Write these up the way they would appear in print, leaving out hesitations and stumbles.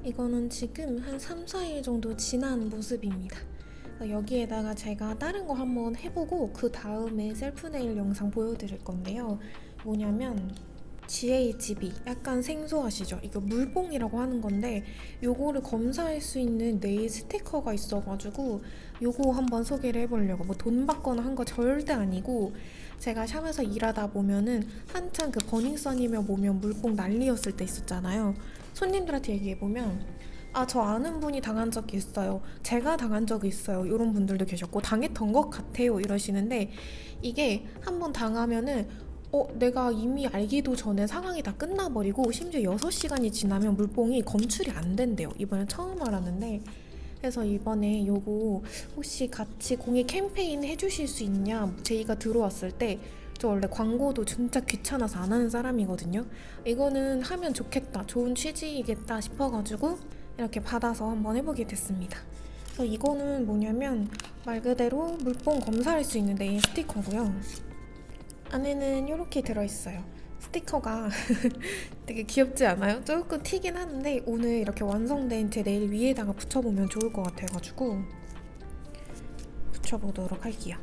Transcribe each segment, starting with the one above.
이거는 지금 한 3, 4일 정도 지난 모습입니다. 여기에다가 제가 다른 거 한번 해보고 그 다음에 셀프 네일 영상 보여드릴 건데요. 뭐냐면 GHB, 약간 생소하시죠? 이거 물뽕이라고 하는 건데 요거를 검사할 수 있는 네일 스티커가 있어가지고 요거 한번 소개를 해보려고. 뭐 돈 받거나 한 거 절대 아니고, 제가 샵에서 일하다 보면은 한창 그 버닝썬이며 뭐며 물뽕 난리였을 때 있었잖아요. 손님들한테 얘기해보면 저 아는 분이 당한 적이 있어요, 제가 당한 적이 있어요, 이런 분들도 계셨고 당했던 것 같아요 이러시는데, 이게 한번 당하면은 내가 이미 알기도 전에 상황이 다 끝나버리고 심지어 6시간이 지나면 물뽕이 검출이 안 된대요. 이번에 처음 알았는데, 그래서 이번에 요거 혹시 같이 공익 캠페인 해주실 수 있냐 제의가 들어왔을 때, 저 원래 광고도 진짜 귀찮아서 안 하는 사람이거든요. 이거는 하면 좋겠다, 좋은 취지이겠다 싶어가지고 이렇게 받아서 한번 해보게 됐습니다. 그래서 이거는 뭐냐면 말 그대로 물뽕 검사할 수 있는 네일 스티커고요. 안에는 이렇게 들어있어요. 스티커가 되게 귀엽지 않아요? 조금 튀긴 하는데 오늘 이렇게 완성된 제 네일 위에다가 붙여보면 좋을 것 같아가지고 붙여보도록 할게요.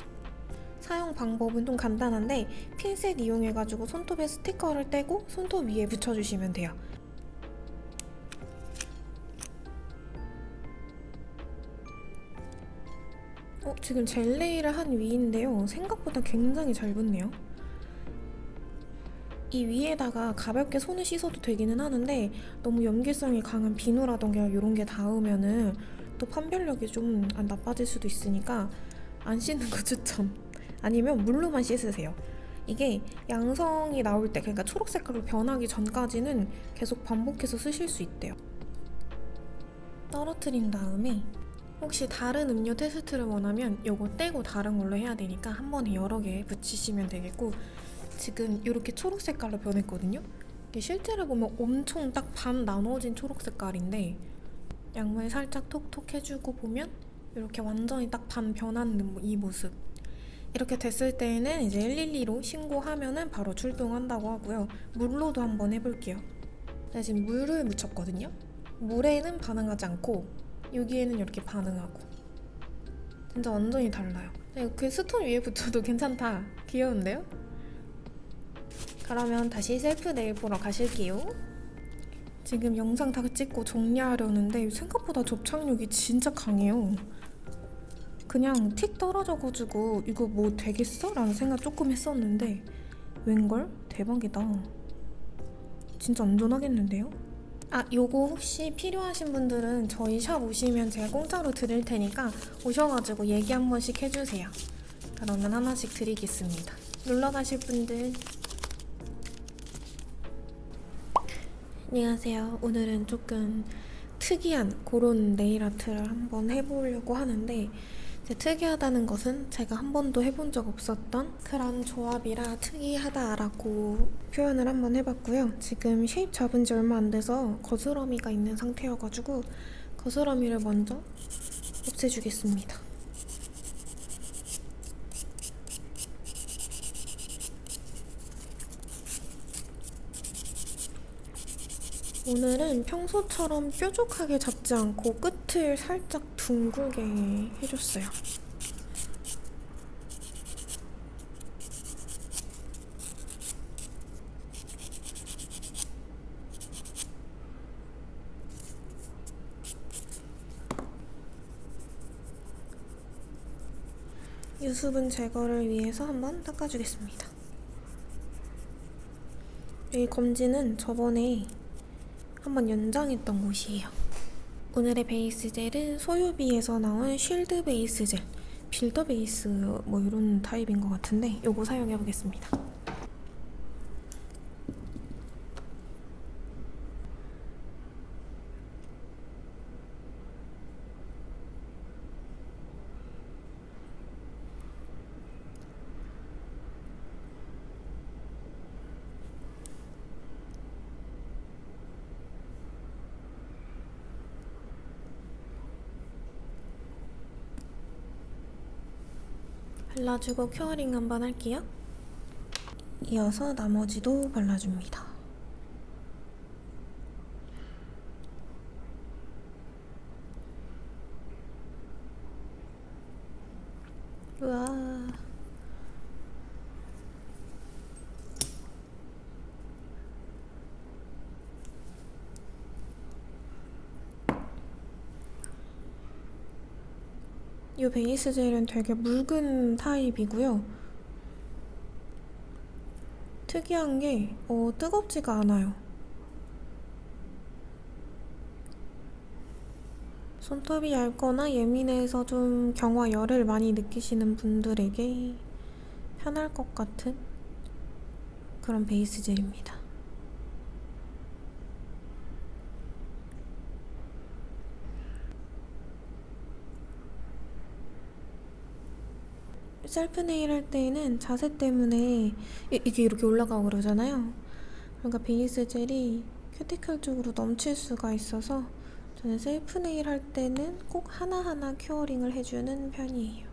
사용 방법은 좀 간단한데 핀셋 이용해가지고 손톱에 스티커를 떼고 손톱 위에 붙여주시면 돼요. 지금 젤 네일을 한 위인데요, 생각보다 굉장히 잘 붙네요. 이 위에다가 가볍게 손을 씻어도 되기는 하는데 너무 염기성이 강한 비누라던가 이런 게 닿으면은 또 판별력이 좀 안 나빠질 수도 있으니까 안 씻는 거 추천. 아니면 물로만 씻으세요. 이게 양성이 나올 때, 그러니까 초록 색깔로 변하기 전까지는 계속 반복해서 쓰실 수 있대요. 떨어뜨린 다음에 혹시 다른 음료 테스트를 원하면 요거 떼고 다른 걸로 해야 되니까 한 번에 여러 개 붙이시면 되겠고, 지금 이렇게 초록 색깔로 변했거든요. 이게 실제로 보면 엄청 딱 반 나눠진 초록 색깔인데, 양말 살짝 톡톡 해주고 보면 이렇게 완전히 딱 반 변한 이 모습. 이렇게 됐을 때에는 이제 112로 신고하면은 바로 출동한다고 하고요. 물로도 한번 해볼게요. 제가 지금 물을 묻혔거든요. 물에는 반응하지 않고 여기에는 이렇게 반응하고, 진짜 완전히 달라요. 그 스톤 위에 붙여도 괜찮다. 귀여운데요? 그러면 다시 셀프 네일 보러 가실게요. 지금 영상 다 찍고 정리하려는데 생각보다 접착력이 진짜 강해요. 그냥 틱 떨어져가지고 이거 뭐 되겠어? 라는 생각 조금 했었는데 웬걸? 대박이다. 진짜 안전하겠는데요? 요거 혹시 필요하신 분들은 저희 샵 오시면 제가 공짜로 드릴 테니까 오셔가지고 얘기 한 번씩 해주세요. 그러면 하나씩 드리겠습니다. 놀러 가실 분들. 안녕하세요. 오늘은 조금 특이한 그런 네일 아트를 한번 해보려고 하는데, 특이하다는 것은 제가 한 번도 해본 적 없었던 그런 조합이라 특이하다라고 표현을 한번 해봤고요. 지금 쉐입 잡은 지 얼마 안 돼서 거스러미가 있는 상태여가지고 거스러미를 먼저 없애주겠습니다. 오늘은 평소처럼 뾰족하게 잡지 않고 끝을 살짝 둥글게 해줬어요. 유수분 제거를 위해서 한번 닦아주겠습니다. 이 검지는 저번에 한번 연장했던 곳이에요. 오늘의 베이스 젤은 소유비에서 나온 쉴드 베이스 젤, 빌더 베이스 뭐 이런 타입인 것 같은데 요거 사용해 보겠습니다. 발라주고 큐어링 한번 할게요. 이어서 나머지도 발라줍니다. 이 베이스 젤은 되게 묽은 타입이고요. 특이한 게 뜨겁지가 않아요. 손톱이 얇거나 예민해서 좀 경화열을 많이 느끼시는 분들에게 편할 것 같은 그런 베이스 젤입니다. 셀프 네일 할 때는 자세 때문에 이게 이렇게 올라가고 그러잖아요. 그러니까 베이스 젤이 큐티클 쪽으로 넘칠 수가 있어서 저는 셀프 네일 할 때는 꼭 하나하나 큐어링을 해주는 편이에요.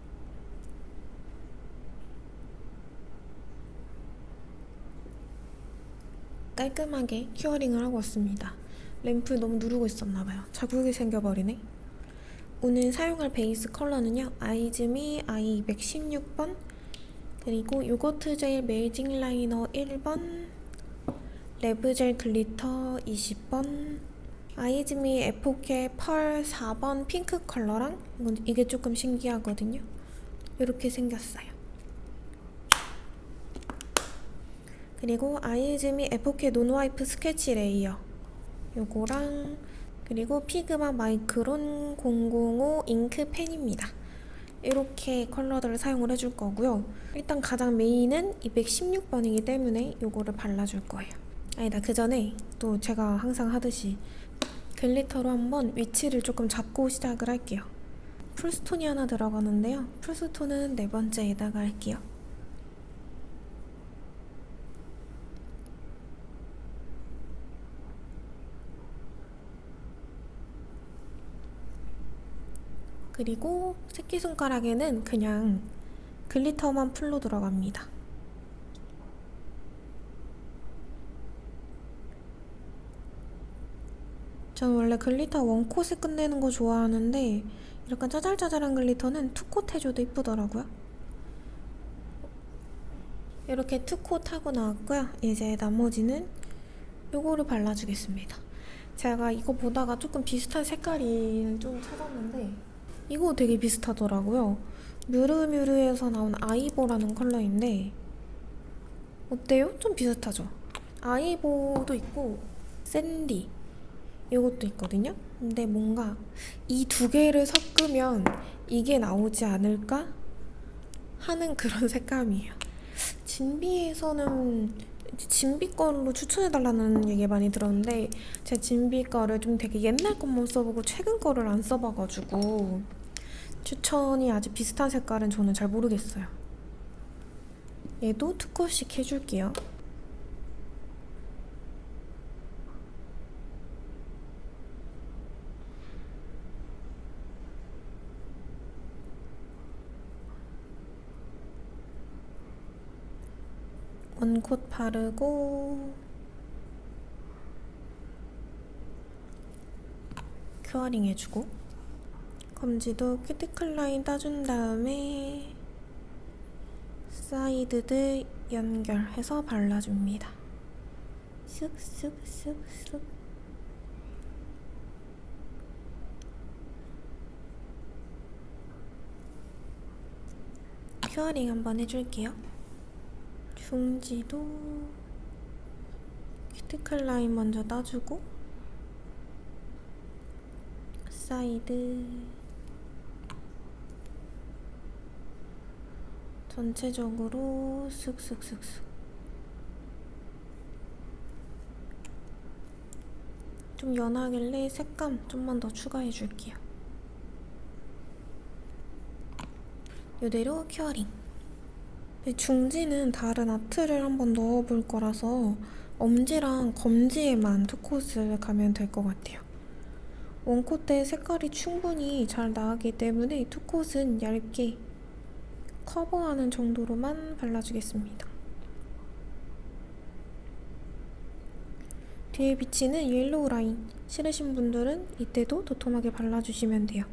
깔끔하게 큐어링을 하고 왔습니다. 램프 너무 누르고 있었나봐요. 자국이 생겨버리네. 오늘 사용할 베이스 컬러는요, 아이즈미 I216번, 그리고 요거트 젤 매직 라이너 1번, 레브젤 글리터 20번, 아이즈미 에포케 펄 4번 핑크 컬러랑, 이게 조금 신기하거든요. 이렇게 생겼어요. 그리고 아이즈미 에포케 논와이프 스케치 레이어 요거랑, 그리고 피그마 마이크론 005 잉크 펜입니다. 이렇게 컬러들을 사용을 해줄 거고요. 일단 가장 메인은 216번이기 때문에 요거를 발라줄 거예요. 아니다, 그 전에 또 제가 항상 하듯이 글리터로 한번 위치를 조금 잡고 시작을 할게요. 풀스톤이 하나 들어가는데요. 풀스톤은 네 번째에다가 할게요. 그리고 새끼손가락에는 그냥 글리터만 풀로 들어갑니다. 저는 원래 글리터 원콧에 끝내는 거 좋아하는데 약간 짜잘짜잘한 글리터는 투콧 해줘도 이쁘더라고요. 이렇게 투콧 하고 나왔고요. 이제 나머지는 요거를 발라주겠습니다. 제가 이거 보다가 조금 비슷한 색깔을 좀 찾았는데 이거 되게 비슷하더라고요. 뮤르뮤르에서 나온 아이보라는 컬러인데 어때요? 좀 비슷하죠? 아이보도 있고 샌디 이것도 있거든요. 근데 뭔가 이 두 개를 섞으면 이게 나오지 않을까 하는 그런 색감이에요. 진비에서는 진비 걸로 추천해달라는 얘기 많이 들었는데 제 진비 거를 좀 되게 옛날 것만 써보고 최근 거를 안 써봐가지고 추천이 아직 비슷한 색깔은 저는 잘 모르겠어요. 얘도 투컷씩 해줄게요. 원콧 바르고 큐어링 해주고 검지도 큐티클 라인 따준 다음에 사이드들 연결해서 발라줍니다. 쓱쓱쓱쓱. 큐어링 한번 해줄게요. 중지도 큐티클 라인 먼저 따주고 사이드 전체적으로 쓱쓱쓱쓱. 좀 연하길래 색감 좀만 더 추가해 줄게요. 이대로 큐어링. 중지는 다른 아트를 한번 넣어볼 거라서 엄지랑 검지에만 투콧을 가면 될 것 같아요. 원콧 때 색깔이 충분히 잘 나왔기 때문에 투콧은 얇게 커버하는 정도로만 발라주겠습니다. 뒤에 비치는 옐로우 라인 싫으신 분들은 이때도 도톰하게 발라주시면 돼요.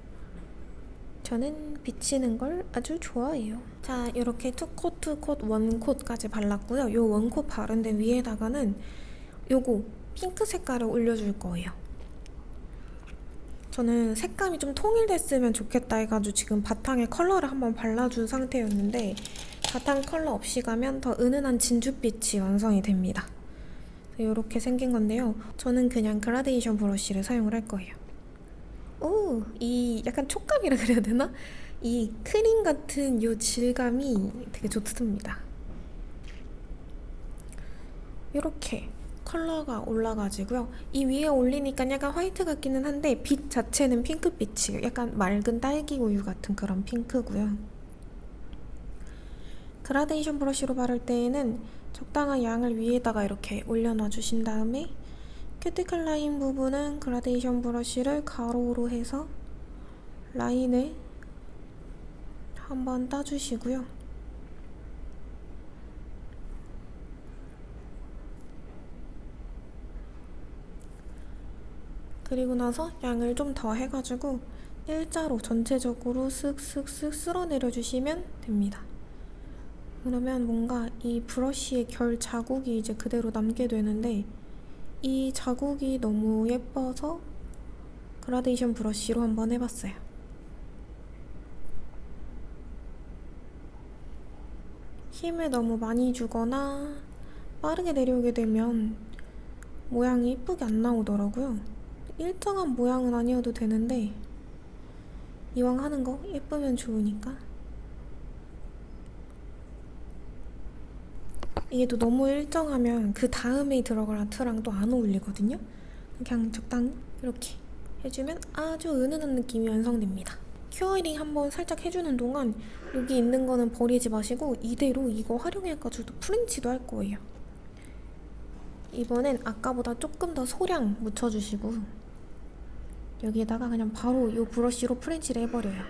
저는 비치는 걸 아주 좋아해요. 자, 이렇게 투콧, 투콧, 원콧까지 발랐고요. 요 원콧 바른 데 위에다가는 요거 핑크 색깔을 올려줄 거예요. 저는 색감이 좀 통일됐으면 좋겠다 해가지고 지금 바탕에 컬러를 한번 발라준 상태였는데 바탕 컬러 없이 가면 더 은은한 진주빛이 완성이 됩니다. 이렇게 생긴 건데요. 저는 그냥 그라데이션 브러쉬를 사용을 할 거예요. 오, 이 약간 촉감이라 그래야 되나? 이 크림 같은 이 질감이 되게 좋습니다. 이렇게 컬러가 올라가지고요. 이 위에 올리니까 약간 화이트 같기는 한데 빛 자체는 핑크빛이에요. 약간 맑은 딸기 우유 같은 그런 핑크고요. 그라데이션 브러쉬로 바를 때에는 적당한 양을 위에다가 이렇게 올려놔 주신 다음에 큐티클 라인 부분은 그라데이션 브러쉬를 가로로 해서 라인을 한번 따주시고요. 그리고 나서 양을 좀 더 해가지고 일자로 전체적으로 쓱쓱쓱 쓸어내려 주시면 됩니다. 그러면 뭔가 이 브러쉬의 결 자국이 이제 그대로 남게 되는데 이 자국이 너무 예뻐서 그라데이션 브러쉬로 한번 해봤어요. 힘을 너무 많이 주거나 빠르게 내려오게 되면 모양이 예쁘게 안 나오더라고요. 일정한 모양은 아니어도 되는데 이왕 하는 거 예쁘면 좋으니까. 이게 또 너무 일정하면 그 다음에 들어갈 아트랑 또 안 어울리거든요. 그냥 적당히 이렇게 해주면 아주 은은한 느낌이 완성됩니다. 큐어링 한번 살짝 해주는 동안 여기 있는 거는 버리지 마시고 이대로 이거 활용해가지고 프렌치도 할 거예요. 이번엔 아까보다 조금 더 소량 묻혀주시고 여기에다가 그냥 바로 이 브러쉬로 프렌치를 해버려요.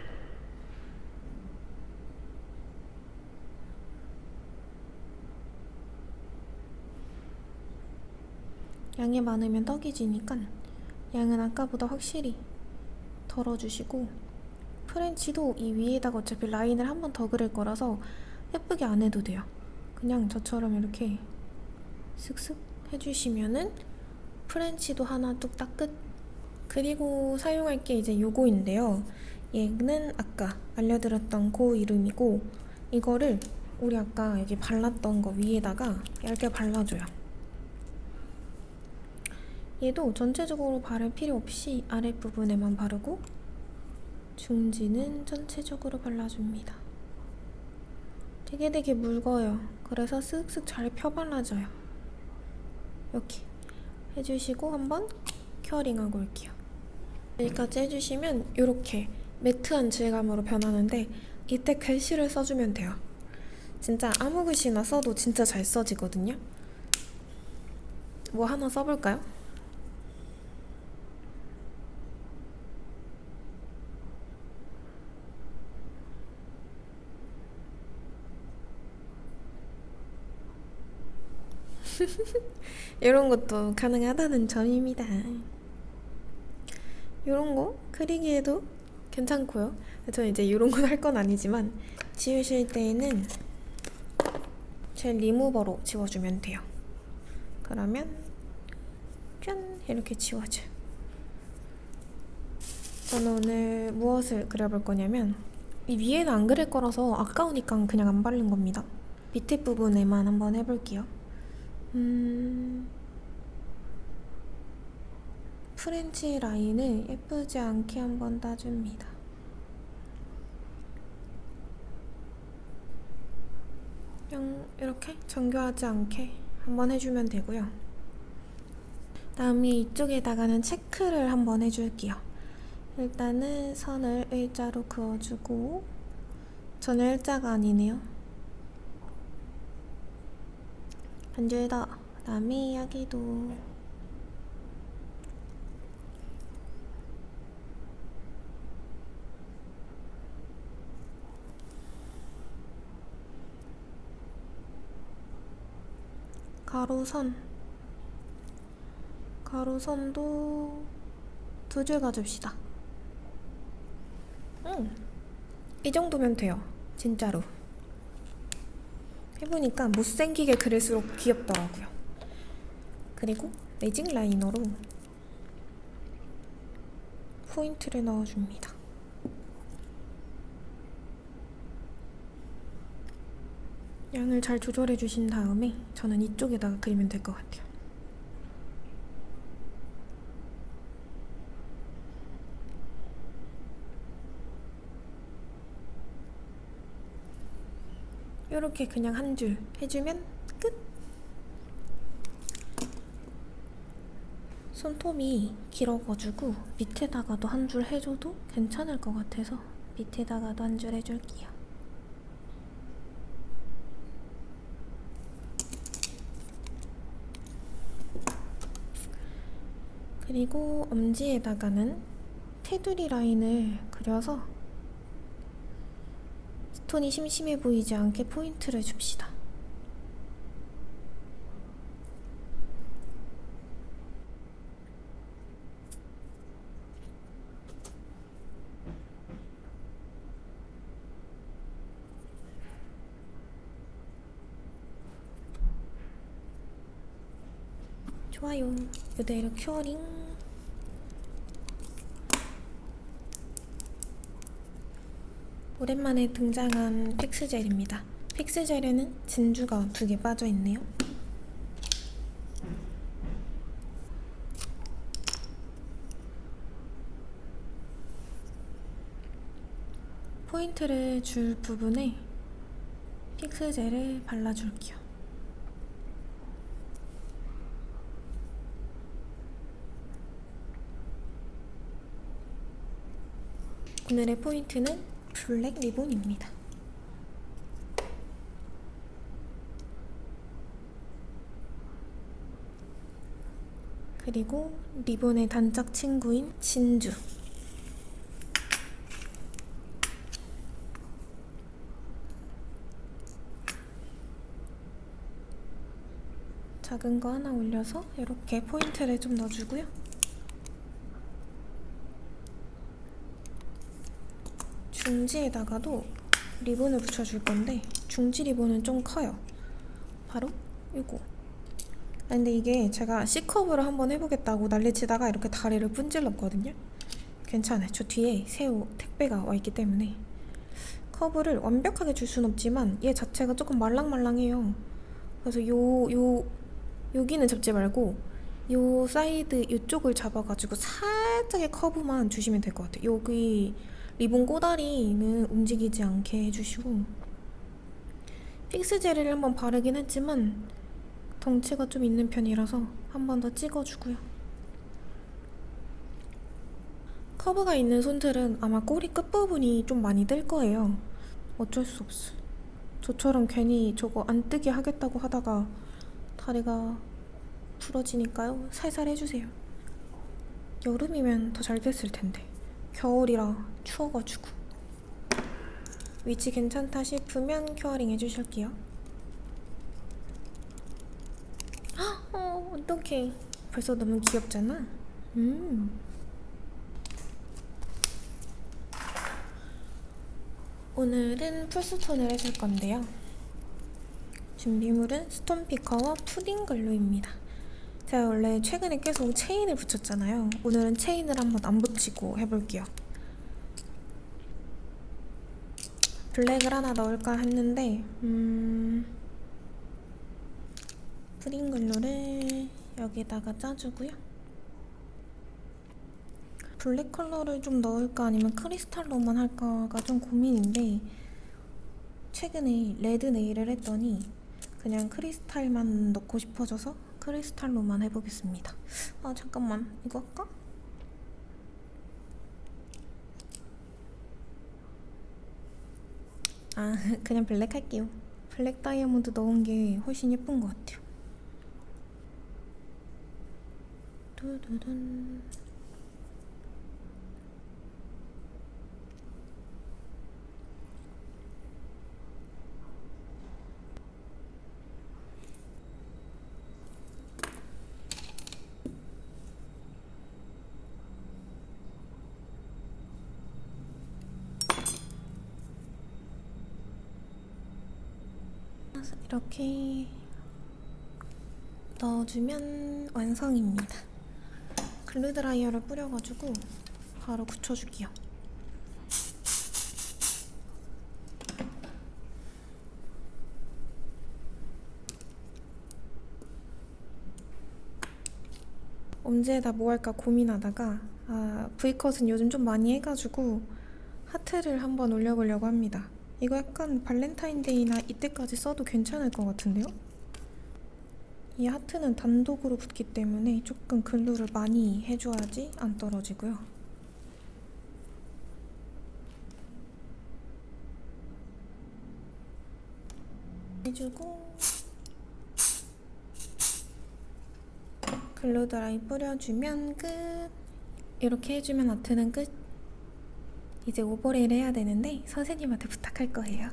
양이 많으면 떡이 지니까 양은 아까보다 확실히 덜어주시고 프렌치도 이 위에다가 어차피 라인을 한 번 더 그릴 거라서 예쁘게 안 해도 돼요. 그냥 저처럼 이렇게 슥슥 해주시면은 프렌치도 하나 뚝딱 끝. 그리고 사용할 게 이제 요거인데요. 얘는 아까 알려드렸던 그 이름이고 이거를 우리 아까 여기 발랐던 거 위에다가 얇게 발라줘요. 얘도 전체적으로 바를 필요 없이 아랫부분에만 바르고 중지는 전체적으로 발라줍니다. 되게 묽어요. 그래서 쓱쓱 잘 펴발라져요. 이렇게 해주시고 한번 큐어링하고 올게요. 여기까지 해주시면 이렇게 매트한 질감으로 변하는데 이때 글씨를 써주면 돼요. 진짜 아무 글씨나 써도 진짜 잘 써지거든요. 뭐 하나 써볼까요? 이런 것도 가능하다는 점입니다. 이런 거 그리기에도 괜찮고요. 저는 이제 이런 건 할 건 아니지만 지우실 때에는 젤 리무버로 지워주면 돼요. 그러면 짠! 이렇게 지워져요. 저는 오늘 무엇을 그려볼 거냐면 이 위에는 안 그릴 거라서 아까우니까 그냥 안 바른 겁니다. 밑에 부분에만 한번 해볼게요. 프렌치 라인을 예쁘지 않게 한번 따줍니다. 그냥 이렇게 정교하지 않게 한번 해주면 되고요. 다음에 이쪽에다가는 체크를 한번 해줄게요. 일단은 선을 일자로 그어주고 저는 일자가 아니네요. 한 줄 더. 그다음에 여기도 가로선도 2줄 가줍시다. 이 정도면 돼요. 진짜로. 해보니까 못생기게 그릴수록 귀엽더라고요. 그리고 매직 라이너로 포인트를 넣어줍니다. 양을 잘 조절해 주신 다음에 저는 이쪽에다가 그리면 될 것 같아요. 이렇게 그냥 한 줄 해주면 끝! 손톱이 길어가지고 밑에다가도 한 줄 해줘도 괜찮을 것 같아서 밑에다가도 한 줄 해줄게요. 그리고 엄지에다가는 테두리 라인을 그려서 스톤이 심심해 보이지 않게 포인트를 줍시다. 좋아요. 이대로 큐어링. 오랜만에 등장한 픽스젤입니다. 픽스젤에는 진주가 2개 빠져있네요. 포인트를 줄 부분에 픽스젤을 발라줄게요. 오늘의 포인트는 블랙 리본입니다. 그리고 리본의 단짝 친구인 진주. 작은 거 하나 올려서 이렇게 포인트를 좀 넣어주고요. 중지에다가도 리본을 붙여줄 건데 중지 리본은 좀 커요. 바로 이거. 근데 이게 제가 C컵으로 한번 해보겠다고 난리치다가 이렇게 다리를 분질렀거든요. 괜찮아요. 저 뒤에 새우 택배가 와있기 때문에 커브를 완벽하게 줄 순 없지만 얘 자체가 조금 말랑말랑해요. 그래서 여기는 잡지 말고 요 사이드 이쪽을 잡아가지고 살짝의 커브만 주시면 될 것 같아요. 여기 리본 꼬다리는 움직이지 않게 해주시고 픽스 젤을 한번 바르긴 했지만 덩치가 좀 있는 편이라서 한 번 더 찍어주고요. 커브가 있는 손들은 아마 꼬리 끝부분이 좀 많이 뜰 거예요. 어쩔 수 없어. 저처럼 괜히 저거 안 뜨게 하겠다고 하다가 다리가 부러지니까요. 살살 해주세요. 여름이면 더 잘 됐을 텐데 겨울이라 추워가지고. 위치 괜찮다 싶으면 큐어링 해주실게요. 어떡해. 벌써 너무 귀엽잖아. 오늘은 풀스톤을 해줄 건데요. 준비물은 스톤 피커와 푸딩 글루입니다. 제가 원래 최근에 계속 체인을 붙였잖아요. 오늘은 체인을 한번 안 붙이고 해볼게요. 블랙을 하나 넣을까 했는데 푸딩 글루를 여기다가 짜주고요. 블랙 컬러를 좀 넣을까 아니면 크리스탈로만 할까가 좀 고민인데 최근에 레드 네일을 했더니 그냥 크리스탈만 넣고 싶어져서 크리스탈로만 해보겠습니다. 잠깐만, 이거 할까? 그냥 블랙 할게요. 블랙 다이아몬드 넣은 게 훨씬 예쁜 것 같아요. 두두둔. 이렇게 넣어주면 완성입니다. 글루 드라이어를 뿌려가지고 바로 굳혀줄게요. 언제에다 뭐 할까 고민하다가 V컷은 요즘 좀 많이 해가지고 하트를 한번 올려보려고 합니다. 이거 약간 발렌타인데이나 이때까지 써도 괜찮을 것 같은데요? 이 하트는 단독으로 붙기 때문에 조금 글루를 많이 해줘야지 안 떨어지고요. 해주고 글루 드라이 뿌려주면 끝. 이렇게 해주면 아트는 끝. 이제 오버레이를 해야 되는데 선생님한테 부탁할 거예요.